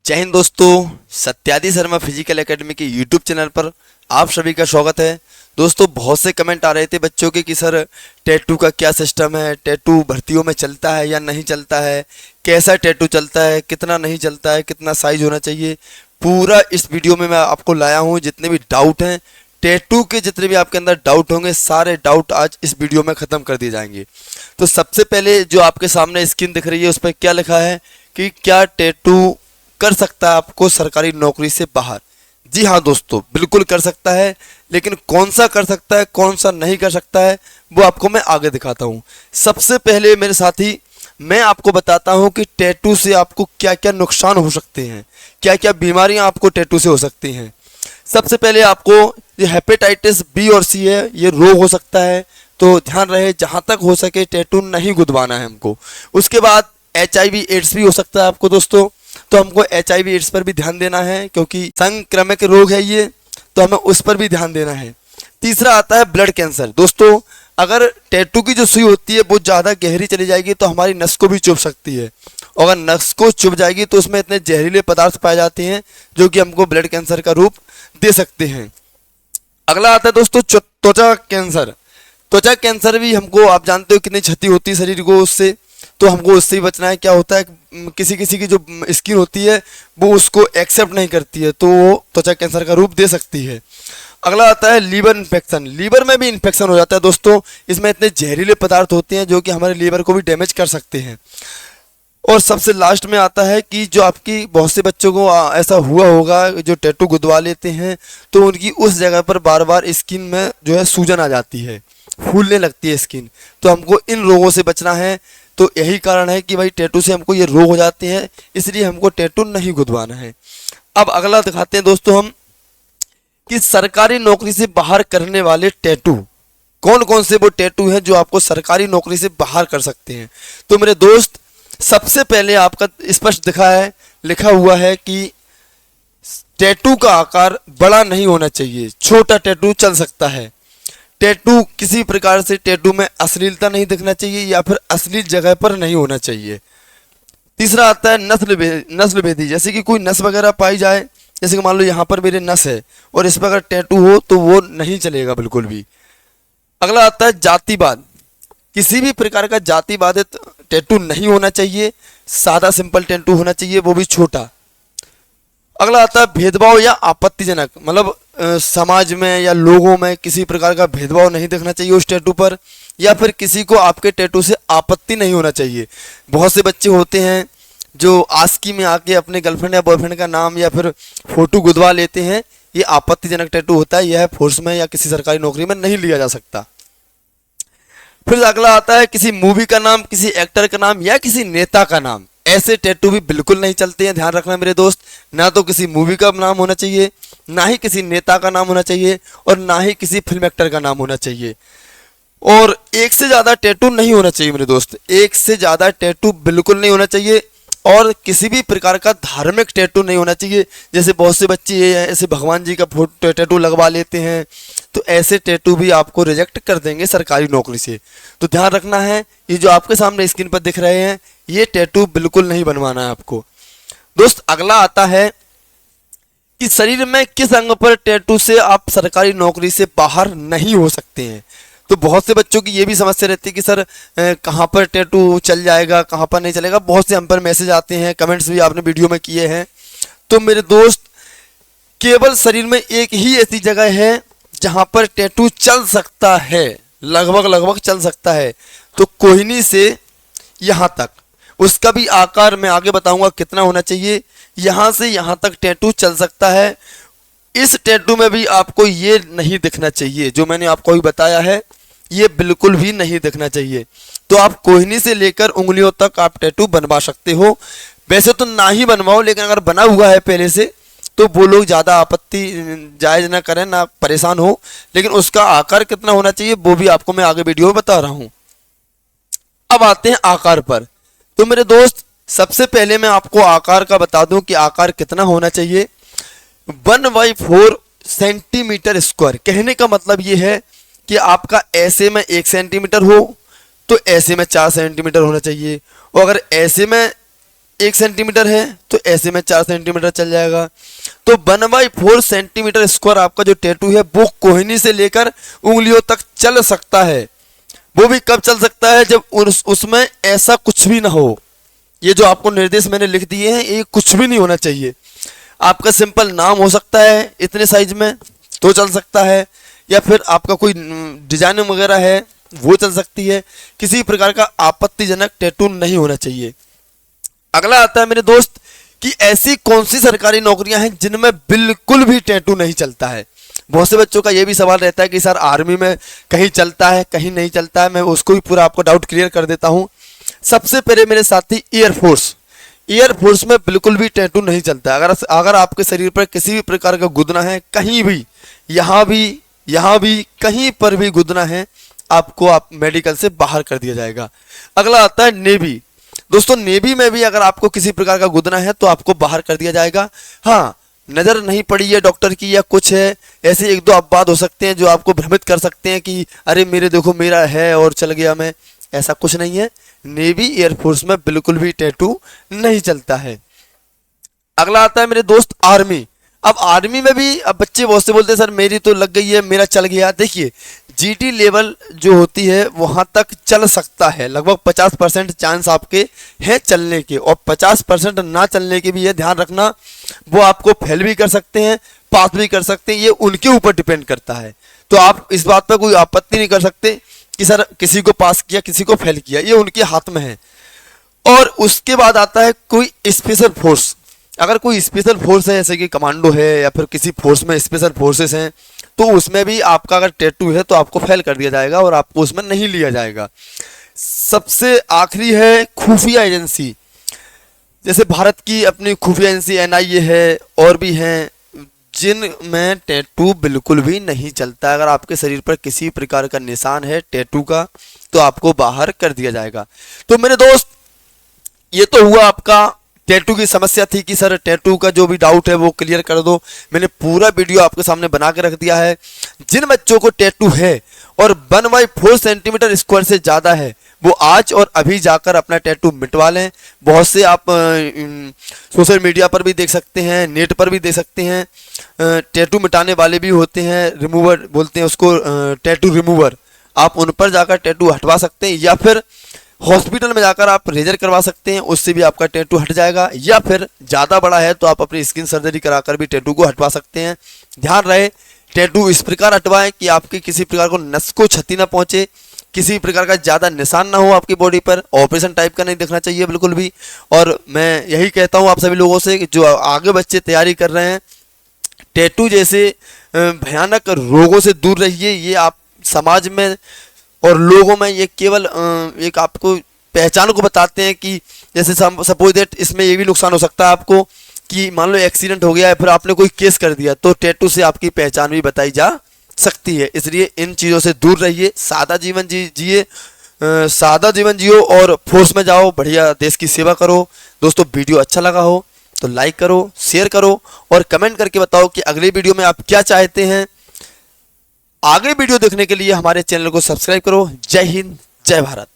जय हिंद दोस्तों। सत्यादि Sharma physical academy के यूट्यूब चैनल पर आप सभी का स्वागत है। दोस्तों, बहुत से कमेंट आ रहे थे बच्चों के कि सर टैटू का क्या सिस्टम है, टैटू भर्तियों में चलता है या नहीं चलता है, कैसा टैटू चलता है, कितना नहीं चलता है, कितना साइज होना चाहिए। पूरा इस वीडियो में मैं आपको लाया हूँ। जितने भी डाउट हैं टैटू के, जितने भी आपके अंदर डाउट होंगे, सारे डाउट आज इस वीडियो में ख़त्म कर दिए जाएंगे। तो सबसे पहले जो आपके सामने स्क्रीन दिख रही है उस पर क्या लिखा है कि क्या टैटू कर सकता है आपको सरकारी नौकरी से बाहर। जी हाँ दोस्तों, बिल्कुल कर सकता है, लेकिन कौन सा कर सकता है कौन सा नहीं कर सकता है वो आपको मैं आगे दिखाता हूँ। सबसे पहले मेरे साथी मैं आपको बताता हूँ कि टैटू से आपको क्या क्या नुकसान हो सकते हैं, क्या क्या बीमारियां आपको टैटू से हो सकती हैं। सबसे पहले आपको ये हेपेटाइटिस बी और सी है, ये रोग हो सकता है, तो ध्यान रहे जहाँ तक हो सके टैटू नहीं गुदवाना है हमको। उसके बाद HIV एड्स भी हो सकता है आपको दोस्तों, तो हमको HIV एड्स पर भी ध्यान देना है क्योंकि संक्रामक रोग है ये, तो हमें उस पर भी ध्यान देना है। तीसरा आता है ब्लड कैंसर। दोस्तों, अगर टैटू की जो सुई होती है वो ज़्यादा गहरी चली जाएगी तो हमारी नस को भी चुभ सकती है, और अगर नस को चुभ जाएगी तो उसमें इतने जहरीले पदार्थ पाए जाते हैं जो कि हमको ब्लड कैंसर का रूप दे सकते हैं। अगला आता है दोस्तों त्वचा कैंसर। त्वचा कैंसर भी हमको, आप जानते हो कितनी क्षति होती है शरीर को उससे, तो हमको उससे भी बचना है। क्या होता है, किसी किसी की जो स्किन होती है वो उसको एक्सेप्ट नहीं करती है, तो वो त्वचा कैंसर का रूप दे सकती है। अगला आता है लीवर इन्फेक्शन। लीवर में भी इन्फेक्शन हो जाता है दोस्तों, इसमें इतने जहरीले पदार्थ होते हैं जो कि हमारे लीवर को भी डैमेज कर सकते हैं। और सबसे लास्ट में आता है कि जो आपकी बहुत से बच्चों को ऐसा हुआ होगा जो टैटू गुदवा लेते हैं तो उनकी उस जगह पर बार बार स्किन में जो है सूजन आ जाती है, फूलने लगती है स्किन। तो हमको इन रोगों से बचना है। तो यही कारण है कि भाई टैटू से हमको ये रोग हो जाते हैं, इसलिए हमको टैटू नहीं गुदवाना है। अब अगला दिखाते हैं दोस्तों हम कि सरकारी नौकरी से बाहर करने वाले टैटू कौन कौन से वो टैटू हैं जो आपको सरकारी नौकरी से बाहर कर सकते हैं। तो मेरे दोस्त, सबसे पहले आपका स्पष्ट लिखा हुआ है कि टैटू का आकार बड़ा नहीं होना चाहिए, छोटा टैटू चल सकता है। टैटू किसी प्रकार से टैटू में अश्लीलता नहीं दिखना चाहिए या फिर अश्लील जगह पर नहीं होना चाहिए। तीसरा आता है नस्ल भेदी, जैसे कि कोई नस वगैरह पाई जाए, जैसे कि मान लो यहाँ पर मेरे नस है और इस पर अगर टैटू हो तो वो नहीं चलेगा बिल्कुल भी। अगला आता है जातिवाद। किसी भी प्रकार का जातिवादित टैटू नहीं होना चाहिए, सादा सिंपल टैटू होना चाहिए, वो भी छोटा। अगला आता है भेदभाव या आपत्तिजनक, मतलब समाज में या लोगों में किसी प्रकार का भेदभाव नहीं दिखना चाहिए उस टैटू पर, या फिर किसी को आपके टैटू से आपत्ति नहीं होना चाहिए। बहुत से बच्चे होते हैं जो आस्की में आके अपने गर्लफ्रेंड या बॉयफ्रेंड का नाम या फिर फोटो गुदवा लेते हैं, ये आपत्तिजनक टैटू होता है, यह फोर्स में या किसी सरकारी नौकरी में नहीं लिया जा सकता। फिर अगला आता है किसी मूवी का नाम, किसी एक्टर का नाम या किसी नेता का नाम। ऐसे टैटू भी बिल्कुल नहीं चलते हैं, ध्यान रखना मेरे दोस्त। ना तो किसी मूवी का नाम होना चाहिए, ना ही किसी नेता का नाम होना चाहिए, और ना ही किसी फिल्म एक्टर का नाम होना चाहिए। और एक से ज़्यादा टैटू नहीं होना चाहिए मेरे दोस्त, एक से ज़्यादा टैटू बिल्कुल नहीं होना चाहिए। और किसी भी प्रकार का धार्मिक टैटू नहीं होना चाहिए। जैसे बहुत से बच्चे ये ऐसे भगवान जी का फोटो टैटू लगवा लेते हैं, तो ऐसे टैटू भी आपको रिजेक्ट कर देंगे सरकारी नौकरी से। तो ध्यान रखना है, ये जो आपके सामने स्क्रीन पर दिख रहे हैं ये टैटू बिल्कुल नहीं बनवाना है आपको दोस्त। अगला आता है कि शरीर में किस अंग पर टैटू से आप सरकारी नौकरी से बाहर नहीं हो सकते हैं। तो बहुत से बच्चों की ये भी समस्या रहती है कि सर कहाँ पर टैटू चल जाएगा, कहाँ पर नहीं चलेगा। बहुत से हम पर मैसेज आते हैं, कमेंट्स भी आपने वीडियो में किए हैं। तो मेरे दोस्त, केवल शरीर में एक ही ऐसी जगह है जहाँ पर टैटू चल सकता है, लगभग चल सकता है, तो कोहनी से यहाँ तक। उसका भी आकार मैं आगे बताऊंगा कितना होना चाहिए। यहाँ से यहाँ तक टैटू चल सकता है। इस टैटू में भी आपको ये नहीं दिखना चाहिए जो मैंने आपको अभी बताया है, ये बिल्कुल भी नहीं दिखना चाहिए। तो आप कोहनी से लेकर उंगलियों तक आप टैटू बनवा सकते हो। वैसे तो ना ही बनवाओ, लेकिन अगर बना हुआ है पहले से तो वो लोग ज़्यादा आपत्ति जायज़ ना करें, ना परेशान हो। लेकिन उसका आकार कितना होना चाहिए वो भी आपको मैं आगे वीडियो में बता रहा हूँ। अब आते हैं आकार पर। तो मेरे दोस्त, सबसे पहले मैं आपको आकार का बता दूं कि आकार कितना होना चाहिए। 1/4 सेंटीमीटर स्क्वायर। कहने का मतलब ये है कि आपका ऐसे में 1 सेंटीमीटर हो तो ऐसे में 4 सेंटीमीटर होना चाहिए, और अगर ऐसे में 1 सेंटीमीटर है तो ऐसे में 4 सेंटीमीटर चल जाएगा। तो 1/4 सेंटीमीटर स्क्वायर आपका जो टैटू है वो कोहनी से लेकर उंगलियों तक चल सकता है। वो भी कब चल सकता है, जब उसमें ऐसा कुछ भी ना हो। ये जो आपको निर्देश मैंने लिख दिए हैं ये कुछ भी नहीं होना चाहिए। आपका सिंपल नाम हो सकता है इतने साइज में तो चल सकता है, या फिर आपका कोई डिजाइन वगैरह है वो चल सकती है। किसी प्रकार का आपत्तिजनक टैटू नहीं होना चाहिए। अगला आता है मेरे दोस्त कि ऐसी कौन सी सरकारी नौकरियां हैं जिनमें बिल्कुल भी टैटू नहीं चलता है। बहुत से बच्चों का ये भी सवाल रहता है कि सर आर्मी में कहीं चलता है कहीं नहीं चलता है। मैं उसको भी पूरा आपको डाउट क्लियर कर देता हूँ। सबसे पहले मेरे साथी एयरफोर्स में बिल्कुल भी टैटू नहीं चलता। अगर आपके शरीर पर किसी भी प्रकार का गुदना है, कहीं भी, यहाँ भी कहीं पर भी गुदना है, आपको आप मेडिकल से बाहर कर दिया जाएगा। अगला आता है नेवी। दोस्तों नेवी में भी अगर आपको किसी प्रकार का गुदना है तो आपको बाहर कर दिया जाएगा। हाँ, नजर नहीं पड़ी है डॉक्टर की या कुछ है, ऐसे 1-2 अपवाद हो सकते हैं जो आपको भ्रमित कर सकते हैं कि अरे मेरे देखो मेरा है और चल गया मैं। ऐसा कुछ नहीं है। नेवी एयरफोर्स में बिल्कुल भी टैटू नहीं चलता है। अगला आता है मेरे दोस्त आर्मी। अब आर्मी में भी अब बच्चे बहुत से बोलते हैं सर मेरी तो लग गई है, मेरा चल गया। देखिए जीटी लेवल जो होती है वहां तक चल सकता है। लगभग 50% चांस आपके हैं चलने के, और 50% ना चलने के भी है। ध्यान रखना, वो आपको फेल भी कर सकते हैं, पास भी कर सकते हैं, ये उनके ऊपर डिपेंड करता है। तो आप इस बात पर कोई आपत्ति नहीं कर सकते कि सर किसी को पास किया किसी को फेल किया, ये उनके हाथ में है। और उसके बाद आता है कोई स्पेशल फोर्स। अगर कोई स्पेशल फोर्स है जैसे कि कमांडो है या फिर किसी फोर्स में स्पेशल फोर्सेस हैं, तो उसमें भी आपका अगर टैटू है तो आपको फेल कर दिया जाएगा और आपको उसमें नहीं लिया जाएगा। सबसे आखिरी है खुफिया एजेंसी। जैसे भारत की अपनी खुफिया एजेंसी NIA है और भी हैं, जिनमें टैटू बिल्कुल भी नहीं चलता। अगर आपके शरीर पर किसी प्रकार का निशान है टैटू का तो आपको बाहर कर दिया जाएगा। तो मेरे दोस्त ये तो हुआ आपका टैटू की समस्या थी कि सर टैटू का जो भी डाउट है वो क्लियर कर दो। मैंने पूरा वीडियो आपके सामने बना के रख दिया है। जिन बच्चों को टैटू है और 1/4 सेंटीमीटर स्क्वायर से ज़्यादा है वो आज और अभी जाकर अपना टैटू मिटवा लें। बहुत से आप सोशल मीडिया पर भी देख सकते हैं, नेट पर भी देख सकते हैं, टैटू मिटाने वाले भी होते हैं, रिमूवर बोलते हैं उसको, टैटू रिमूवर। आप उन पर जाकर टैटू हटवा सकते हैं, या फिर हॉस्पिटल में जाकर आप लेजर करवा सकते हैं, उससे भी आपका टैटू हट जाएगा। या फिर ज़्यादा बड़ा है तो आप अपनी स्किन सर्जरी कराकर भी टैटू को हटवा सकते हैं। ध्यान रहे टैटू इस प्रकार हटवाएं कि आपके किसी प्रकार को नस को क्षति ना पहुंचे, किसी प्रकार का ज़्यादा निशान ना हो आपकी बॉडी पर। ऑपरेशन टाइप का नहीं दिखना चाहिए बिल्कुल भी। और मैं यही कहता हूँ आप सभी लोगों से कि जो आगे बच्चे तैयारी कर रहे हैं, टैटू जैसे भयानक रोगों से दूर रहिए। ये आप समाज में और लोगों में ये केवल एक आपको पहचान को बताते हैं कि जैसे सपोज दैट इसमें ये भी नुकसान हो सकता है आपको कि मान लो एक्सीडेंट हो गया है फिर आपने कोई केस कर दिया तो टैटू से आपकी पहचान भी बताई जा सकती है। इसलिए इन चीज़ों से दूर रहिए, सादा जीवन जिए, सादा जीवन जियो और फोर्स में जाओ, बढ़िया देश की सेवा करो। दोस्तों वीडियो अच्छा लगा हो तो लाइक करो, शेयर करो और कमेंट करके बताओ कि अगले वीडियो में आप क्या चाहते हैं। आगे वीडियो देखने के लिए हमारे चैनल को सब्सक्राइब करो। जय हिंद, जय भारत।